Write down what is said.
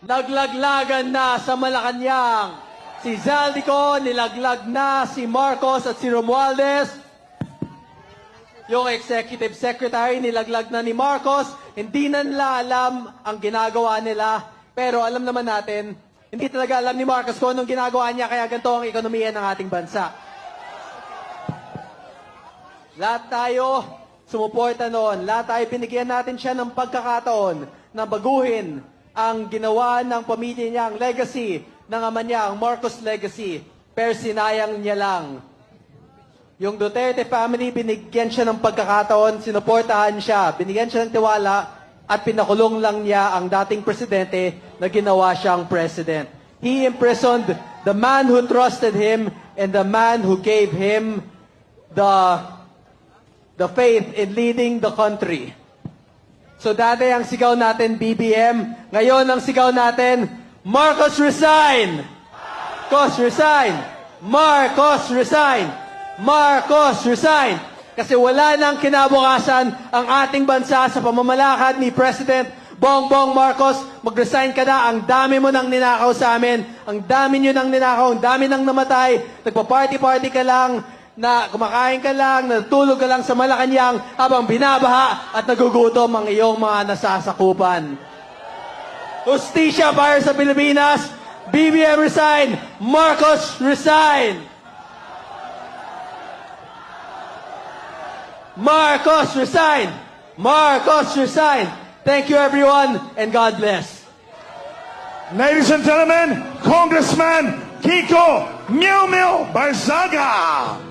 Naglaglagan na sa Malacanang. Si Zaldico, nilaglag na si Marcos at si Romualdez. Yung executive secretary, nilaglag na ni Marcos. Hindi na nila alam ang ginagawa nila. Pero alam naman natin, hindi talaga alam ni Marcos kung anong ginagawa niya, kaya ganito ang ekonomiya ng ating bansa. Lahat tayo sumuporta noon. Lahat tayo binigyan natin siya ng pagkakataon na baguhin ang ginawa ng pamilya niya, ang legacy ng ama niya, ang Marcos legacy. Pero sinayang niya lang. Yung Duterte family, binigyan siya ng pagkakataon, sinuportahan siya, binigyan siya ng tiwala, at pinakulong lang niya ang dating presidente na ginawa siyang president. He imprisoned the man who trusted him and the man who gave him the faith in leading the country. So dati ang sigaw natin, BBM. Ngayon ang sigaw natin, Marcos resign! Marcos resign! Marcos resign! Marcos resign! Kasi wala nang kinabukasan ang ating bansa sa pamamalakad ni President Bongbong Marcos. Mag-resign ka na. Ang dami mo nang ninakaw sa amin. Ang dami nyo nang ninakaw. Ang dami nang namatay. Nagpa-party-party ka lang. Na kumakain ka lang, natulog ka lang sa Malacanang habang binabaha at nagugutom ang iyong mga nasasakupan. Justisya para sa Pilipinas. BBM resign. Marcos resign. Marcos resign. Marcos resign. Thank you everyone and God bless. Ladies and gentlemen, Congressman Kiko Meow Meow Barzaga.